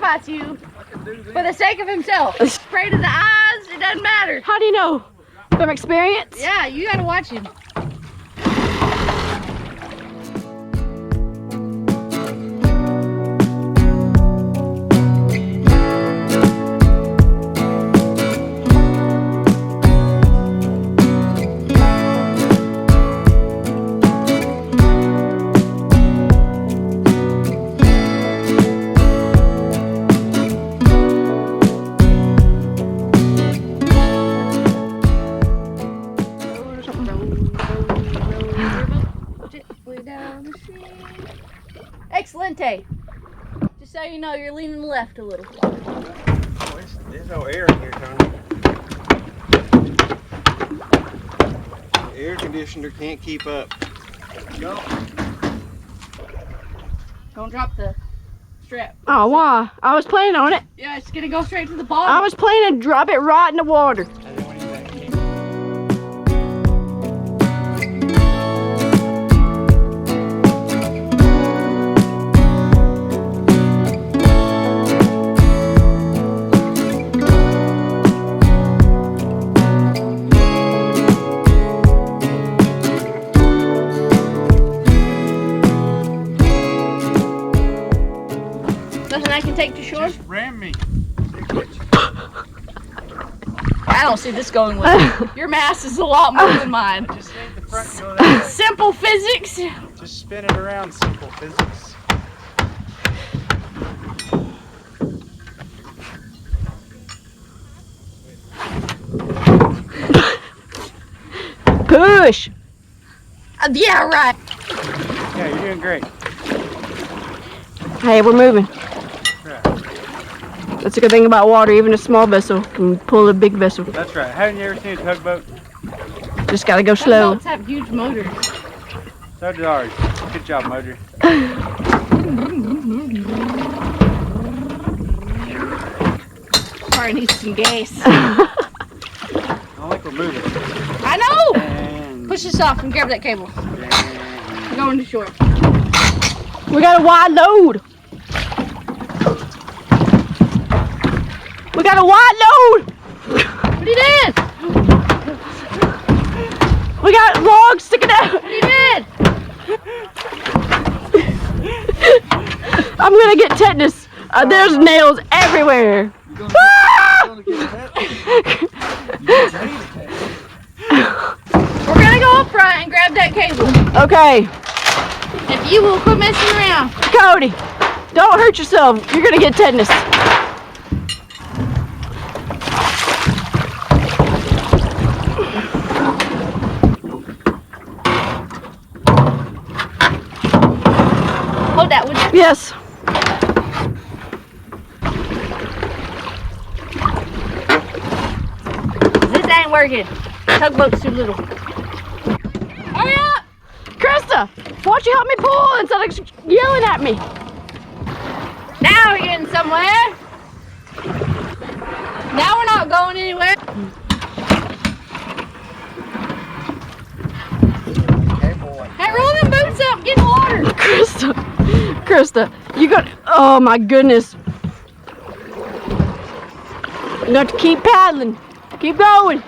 fights you for the sake of himself. Spray to the eyes, it doesn't matter. How do you know? From experience? Yeah, you gotta watch him. Excelente. Just so you know, you're leaning left a little. There's no air in here, Tony. The air conditioner can't keep up. Go. Don't drop the strap. Oh, why? I was planning on it. Yeah, it's gonna go straight to the bottom. I was planning to drop it right in the water. Nothing I can take to shore? Just ram me. I don't see this going well. Your mass is a lot more than mine. Just leave the front and go that way. Simple physics. Just spin it around, simple physics. Push. Yeah, right. Yeah, you're doing great. Hey, we're moving. Right. That's a good thing about water. Even a small vessel can pull a big vessel. That's right. Haven't you ever seen a tugboat? Just gotta go slow. Boats have huge motors. So did ours. Good job, motor. Probably needs some gas. I don't think we're moving. I know! And Push this off and grab that cable. We're going to shore. We got a wide load. We got a wide load. What are you doing? We got logs sticking out. What are you doing? I'm gonna get tetanus. There's nails everywhere. We're gonna go up front and grab that cable. Okay, If you will quit messing around. Cody, don't hurt yourself. You're gonna get tetanus. Hold that, would you? Yes. This ain't working. Tugboat's too little. Hurry up! Krista, why don't you help me pull instead of yelling at me? Now we're getting somewhere. Now we're not going anywhere. Hey, roll them boots up. Get in the water. Krista, you got, oh my goodness. You got to keep paddling. Keep going.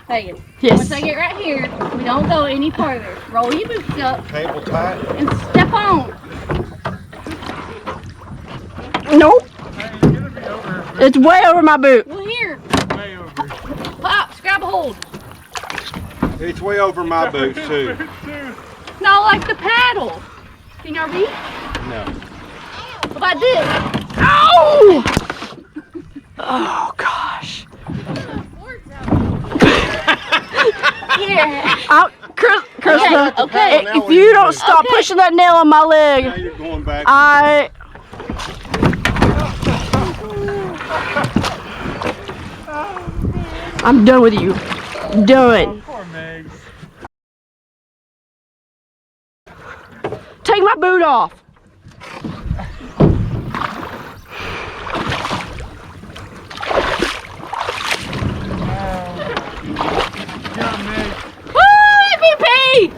Hey, Yes. once I get right here, we don't go any further. Roll your boots up cable tight. and step on. Nope. Hey, it's gonna be over. It's way over my boot. Well, here. Way over. Pops, grab a hold. It's way over my boots too. No, like the paddle. Can y'all reach? No. What about this? Ow! Oh gosh. Here. Out, Krista. Okay. If you don't stop Okay. pushing that nail on my Now leg, you're going back. I'm done with you. Done. Poor Megs. Take my boot off. Yeah, Meg. Woo, MVP!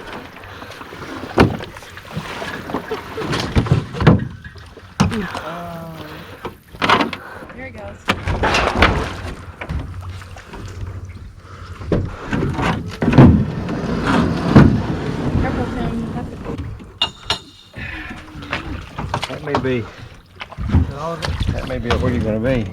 be. That may be where you're gonna be.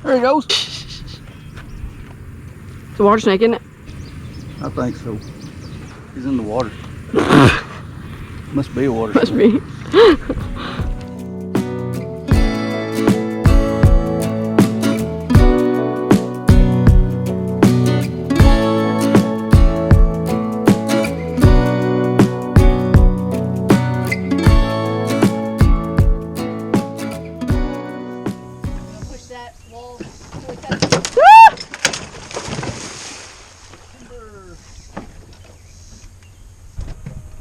There he goes. It's a water snake, isn't it? I think so. He's in the water. Must be a water Must snake. be. Push that wall.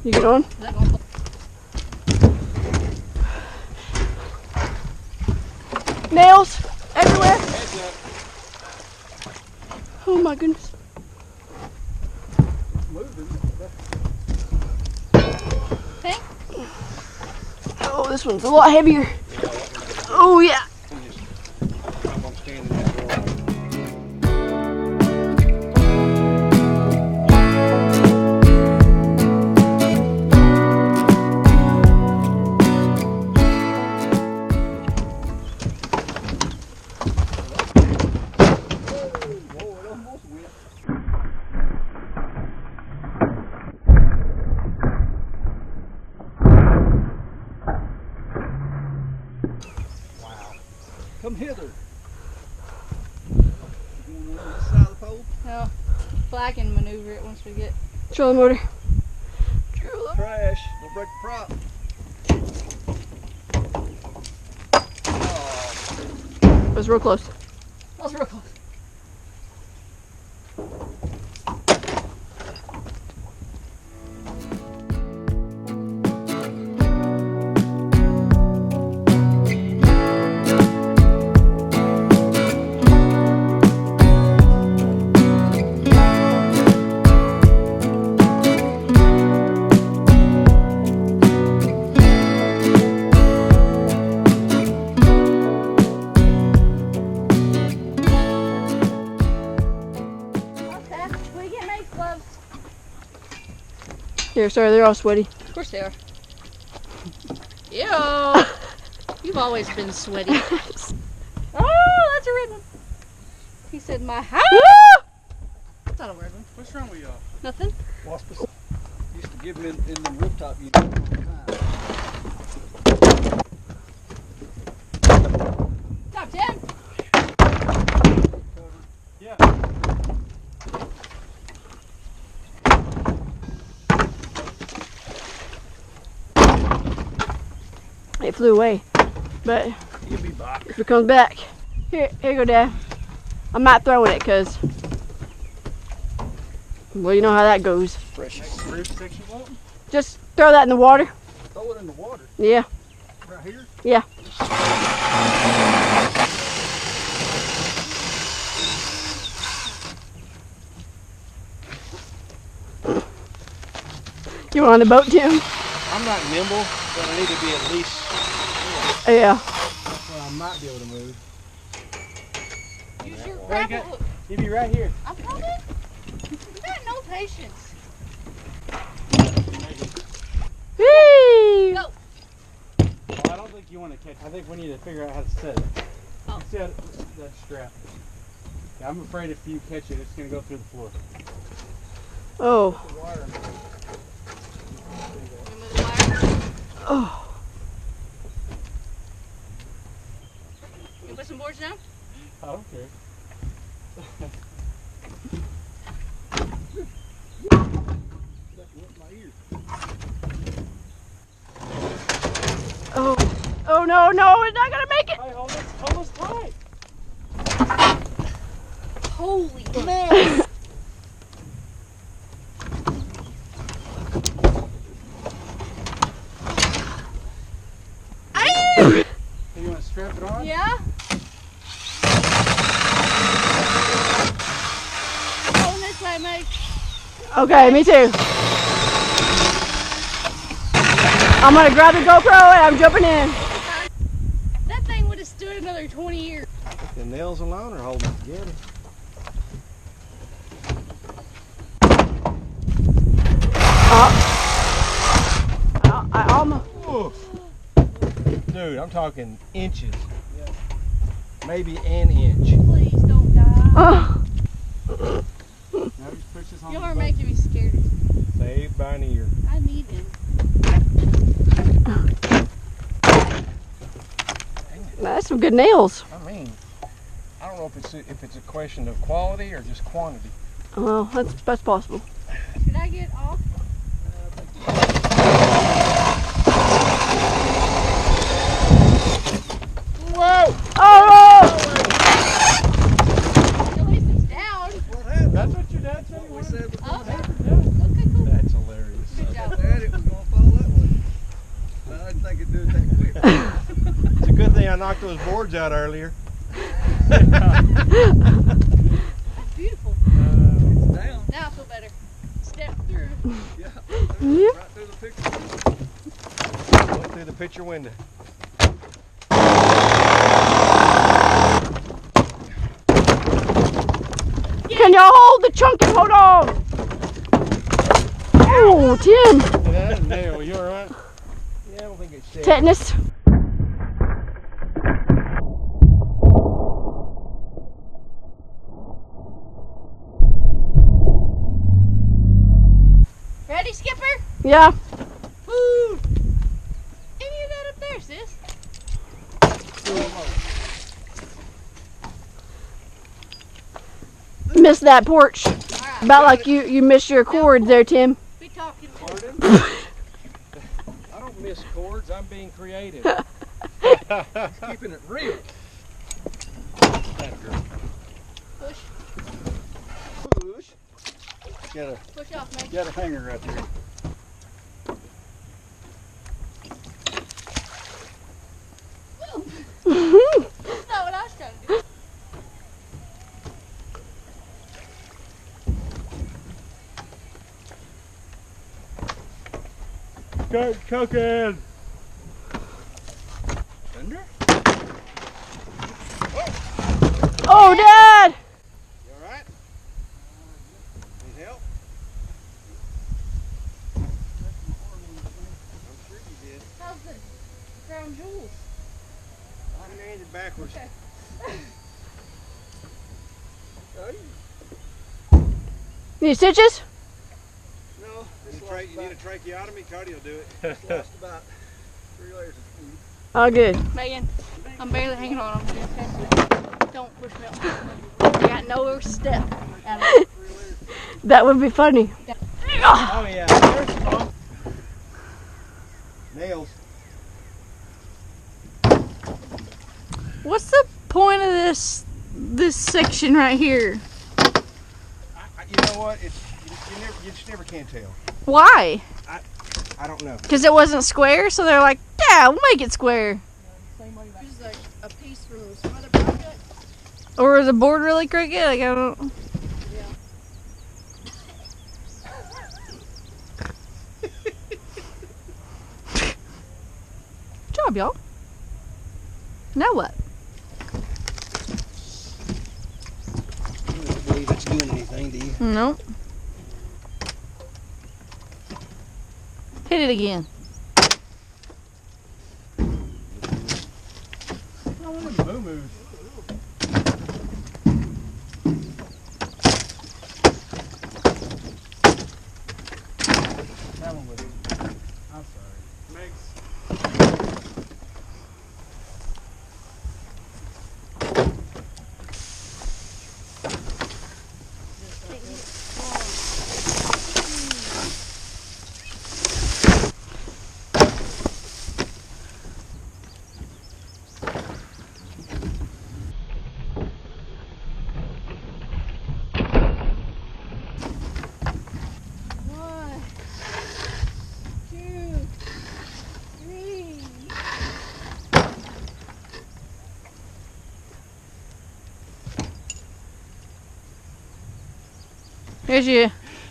You get on? Nails everywhere. Oh my goodness. Okay. Oh, this one's a lot heavier. Oh yeah. I'm gonna stand in that door. Come hither. You want on this side of the pole? No. Black can maneuver it once we get. Show the motor. Crash. Don't break the prop. It was real close. That was real close. Here, sorry, they're all sweaty. Of course they are. Ew. You've always been sweaty. Oh, that's a red one. He said my house. That's not a red one. What's wrong with y'all? Nothing. Wasp used to give them in the rooftop unit all the time. Top 10. Yeah. flew away. But He'll be back. if it comes back, here you go, Dad. I'm not throwing it because, well, you know how that goes. Precious. Bruce section up. Just throw that in the water. Throw it in the water. Yeah. Right here? Yeah. You want on the boat, Tim? I'm not nimble, but I need to be at least. Yeah. Well, I might be able to move. Use your Well, grapple hook. He'll be right here. I'm coming. You got no patience. Whee! Go. I don't think you want to catch. I think we need to figure out how to set it. Oh. See how that strap. Yeah, I'm afraid if you catch it, it's gonna go through the floor. Oh. The wire. Remove the wire. Oh. You put some boards down? I don't care. Oh. Oh no, no, it's not gonna make it. Hey, hold this tight. Holy man. Hey, you want to strap it on? Yeah? Going this way, mate. Okay, me too. I'm gonna grab the GoPro and I'm jumping in. That thing would have stood another 20 years. The nails alone are holding it together. I almost. Ooh. Dude, I'm talking inches. Maybe an inch. Please don't die. Oh. Now just push this on Y'all the are boat. making me scared. Saved by an ear. I need him. That's some good nails. I mean, I don't know if it's a question of quality or just quantity. Well, that's possible. Should I get off? Whoa! Oh! At least it's down. That's what your dad said he We wanted. said before. Okay. Okay, cool. That's hilarious. Good job. Dad, it was going to fall that way. But I didn't think it'd do it that quick. It's a good thing I knocked those boards out earlier. It's beautiful. It's down. Now I feel better. Step through. Yeah. Yep. Right through the picture. Went through the picture window. Can y'all hold the chunk and hold on? Oh, Tim. That nail, you alright? Yeah, I don't think it's shaved. Tetanus. Ready, Skipper? Yeah. Woo! Any of that up there, sis? Missed that porch. Alright. About like you missed your cord there, Tim. Be talking. Pardon? I don't miss cords, I'm being creative. Keeping it real. Push. Push. Push off, mate. Got a hanger right there. That's not what I was trying to do. Start cooking. Thunder? Oh, Dad. You alright? Need help? I'm sure you did. How's the crown jewels? I'm handed backwards. Okay. Need stitches? No, You need a tracheotomy? Cody will do it. just lost about 3 layers of skin. Oh, good. Megan, I'm barely hanging on. Okay? Don't push me up. I got no step out of it. That would be funny. Oh yeah, there's some nails. What's the point of this section right here? You know what? You just never can tell. Why? I don't know. Because it wasn't square, so they're like, yeah, we'll make it square. Just like a piece from some other project. Or is the board really crooked? Like, I don't. Good job, y'all. Now what? You don't believe it's doing anything, do you? Nope. Hit it again. I want to move. That one was. I'm sorry. Megs.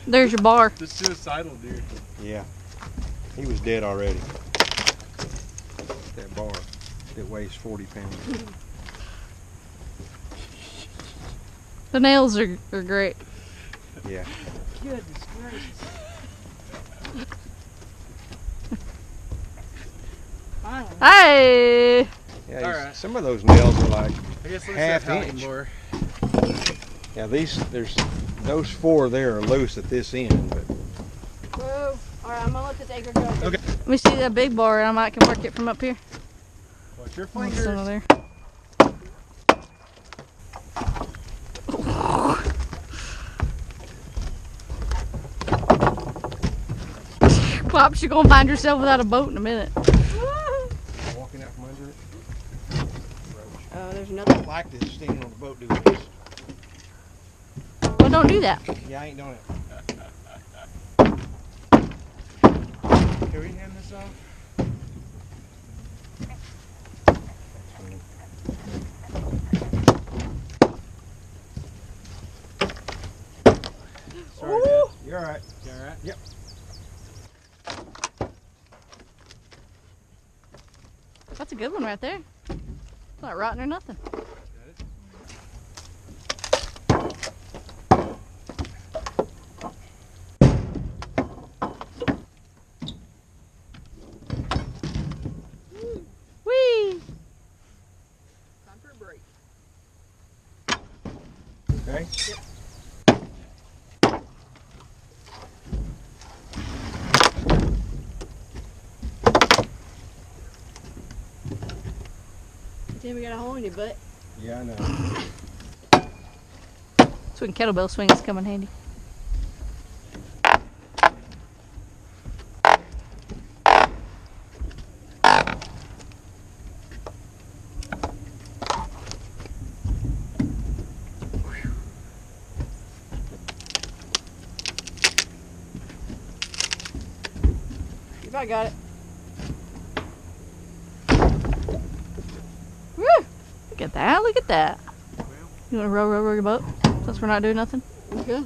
There's your bar. The suicidal deer. Yeah. He was dead already. That bar that weighs 40 pounds. The nails are great. Yeah. Goodness gracious. Finally. Hey! Yeah. Alright. Some of those nails are like I guess let's half have inch. more. Yeah, those 4 there are loose at this end, but Whoa. Alright, I'm gonna let this anchor go. Okay. Let me see that big bar and I might can work it from up here. Watch your Oh, it's fingers. under there. Pops, you're gonna find yourself without a boat in a minute. walking out from under it. Oh, there's I another. don't like this standing on the boat doing this. Well, don't do that. Yeah, I ain't doing it. Can we hand this off? Sorry, Dad. You're all right. You alright? Yep. That's a good one right there. It's not rotten or nothing. Whee! Time for a break. Okay. Tim, we got a hole in your butt. Yeah, I know. That's when kettlebell swings come in handy. You probably got it. Woo! Look at that, look at that. You wanna row your boat? Since we're not doing nothing? Okay.